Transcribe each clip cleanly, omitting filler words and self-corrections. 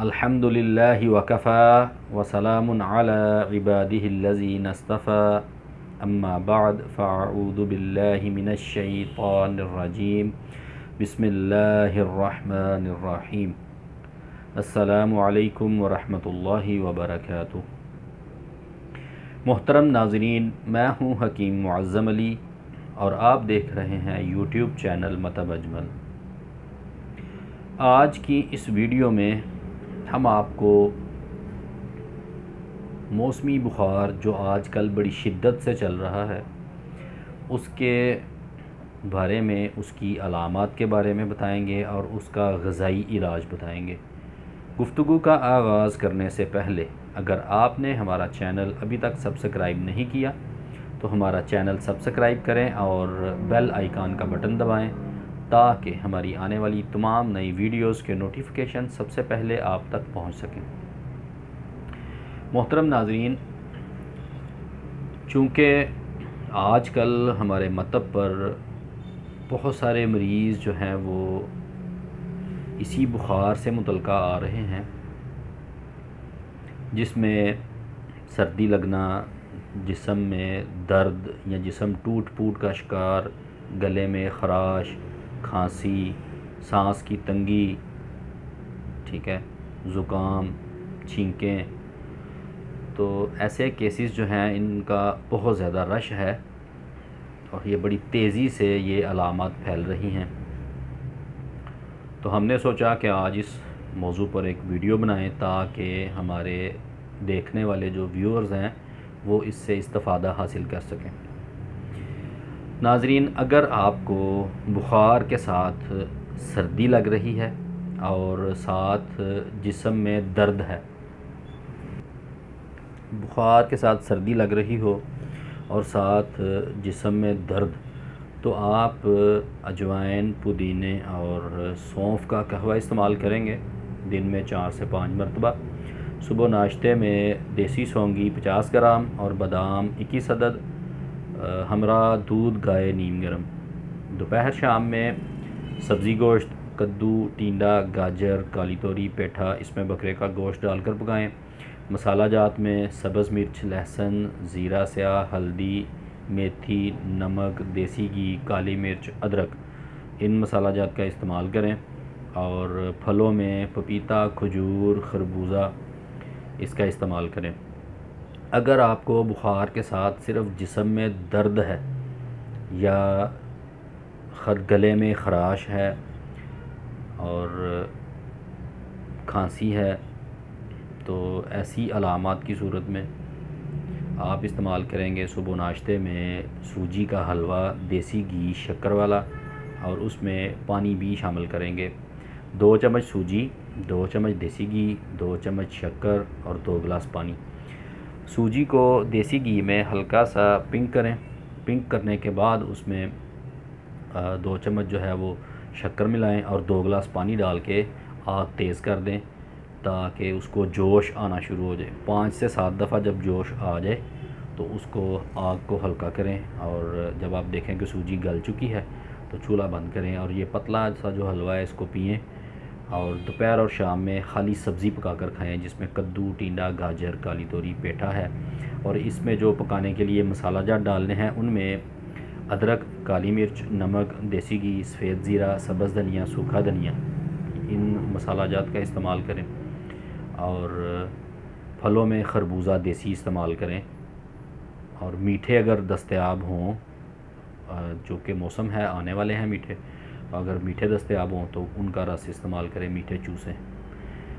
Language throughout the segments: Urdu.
الحمدللہ وکفى وسلام علی عبادہ الذین اصطفى اما بعد فاعوذ باللہ من الشیطان الرجیم بسم اللہ الرحمن الرحیم السلام علیکم ورحمۃ اللہ وبرکاتہ۔ محترم ناظرین، میں ہوں حکیم معظم علی اور آپ دیکھ رہے ہیں یوٹیوب چینل مطب اجمل۔ آج کی اس ویڈیو میں ہم آپ کو موسمی بخار جو آج کل بڑی شدت سے چل رہا ہے اس کے بارے میں، اس کی علامات کے بارے میں بتائیں گے اور اس کا غذائی علاج بتائیں گے۔ گفتگو کا آغاز کرنے سے پہلے اگر آپ نے ہمارا چینل ابھی تک سبسکرائب نہیں کیا تو ہمارا چینل سبسکرائب کریں اور بیل آئیکن کا بٹن دبائیں تاکہ ہماری آنے والی تمام نئی ویڈیوز کے نوٹیفیکیشن سب سے پہلے آپ تک پہنچ سکیں۔ محترم ناظرین، چونکہ آج کل ہمارے مطب پر بہت سارے مریض جو ہیں وہ اسی بخار سے متعلقہ آ رہے ہیں، جس میں سردی لگنا، جسم میں درد یا جسم ٹوٹ پھوٹ کا شکار، گلے میں خراش، کھانسی، سانس کی تنگی، ٹھیک ہے، زکام، چھینکیں۔ تو ایسے کیسز جو ہیں ان کا بہت زیادہ رش ہے اور یہ بڑی تیزی سے یہ علامات پھیل رہی ہیں۔ تو ہم نے سوچا کہ آج اس موضوع پر ایک ویڈیو بنائیں تاکہ ہمارے دیکھنے والے جو ویورز ہیں وہ اس سے استفادہ حاصل کر سکیں۔ ناظرین، اگر آپ کو بخار کے ساتھ سردی لگ رہی ہے اور ساتھ جسم میں درد ہے، بخار کے ساتھ سردی لگ رہی ہو اور ساتھ جسم میں درد، تو آپ اجوائن، پودینے اور سونف کا قہوہ استعمال کریں گے دن میں 4 سے 5 مرتبہ۔ صبح ناشتے میں دیسی سونگی 50 گرام اور بادام 21 عدد، ہمراہ دودھ گائے نیم گرم۔ دوپہر شام میں سبزی گوشت، کدو، ٹینڈا، گاجر، کالی توری، پیٹھا، اس میں بکرے کا گوشت ڈال کر پکائیں۔ مسالہ جات میں سبز مرچ، لہسن، زیرہ سیاہ، ہلدی، میتھی، نمک، دیسی گھی، کالی مرچ، ادرک، ان مسالہ جات کا استعمال کریں۔ اور پھلوں میں پپیتا، کھجور، خربوزہ، اس کا استعمال کریں۔ اگر آپ کو بخار کے ساتھ صرف جسم میں درد ہے یا گلے میں خراش ہے اور کھانسی ہے تو ایسی علامات کی صورت میں آپ استعمال کریں گے صبح ناشتے میں سوجی کا حلوہ، دیسی گھی شکر والا، اور اس میں پانی بھی شامل کریں گے۔ 2 چمچ سوجی، 2 چمچ دیسی گھی، 2 چمچ شکر اور 2 گلاس پانی۔ سوجی کو دیسی گھی میں ہلکا سا پنک کریں۔ پنک کرنے کے بعد اس میں 2 چمچ جو ہے وہ شکر ملائیں اور 2 گلاس پانی ڈال کے آگ تیز کر دیں تاکہ اس کو جوش آنا شروع ہو جائے۔ 5 سے 7 دفعہ جب جوش آ جائے تو اس کو آگ کو ہلکا کریں، اور جب آپ دیکھیں کہ سوجی گل چکی ہے تو چولہا بند کریں اور یہ پتلا سا جو حلوہ ہے اس کو پئیں۔ اور دوپہر اور شام میں خالی سبزی پکا کر کھائیں جس میں کدو، ٹینڈا، گاجر، کالی توری، پیٹھا ہے، اور اس میں جو پکانے کے لیے مسالہ جات ڈالنے ہیں ان میں ادرک، کالی مرچ، نمک، دیسی گھی، سفید زیرہ، سبز دھنیا، سوکھا دھنیا، ان مسالہ جات کا استعمال کریں۔ اور پھلوں میں خربوزہ دیسی استعمال کریں، اور میٹھے اگر دستیاب ہوں، جو کہ موسم ہے آنے والے ہیں میٹھے، اگر میٹھے دستیاب ہوں تو ان کا رس استعمال کریں، میٹھے چوسیں۔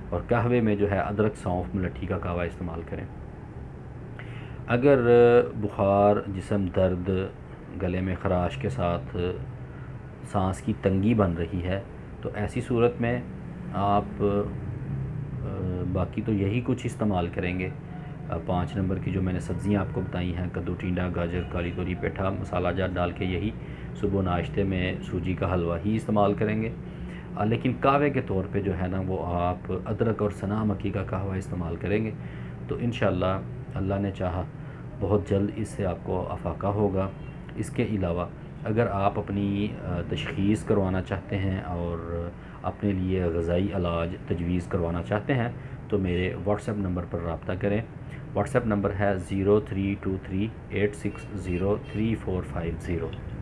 اور قہوے میں جو ہے ادرک، سونف، ملٹھی کا قہوہ استعمال کریں۔ اگر بخار، جسم درد، گلے میں خراش کے ساتھ سانس کی تنگی بن رہی ہے تو ایسی صورت میں آپ باقی تو یہی کچھ استعمال کریں گے۔ 5 نمبر کی جو میں نے سبزیاں آپ کو بتائی ہیں، کدو، ٹینڈا، گاجر، کالی توری، پیٹھا، مسالہ جات ڈال کے یہی صبح ناشتے میں سوجی کا حلوہ ہی استعمال کریں گے۔ لیکن قہوے کے طور پہ جو ہے نا وہ آپ ادرک اور سنا مکی کا قہوہ استعمال کریں گے تو انشاءاللہ اللہ نے چاہا بہت جلد اس سے آپ کو افاقہ ہوگا۔ اس کے علاوہ اگر آپ اپنی تشخیص کروانا چاہتے ہیں اور اپنے لیے غذائی علاج تجویز کروانا چاہتے ہیں تو میرے واٹس ایپ نمبر پر رابطہ کریں۔ واٹس ایپ نمبر ہے 032386034550۔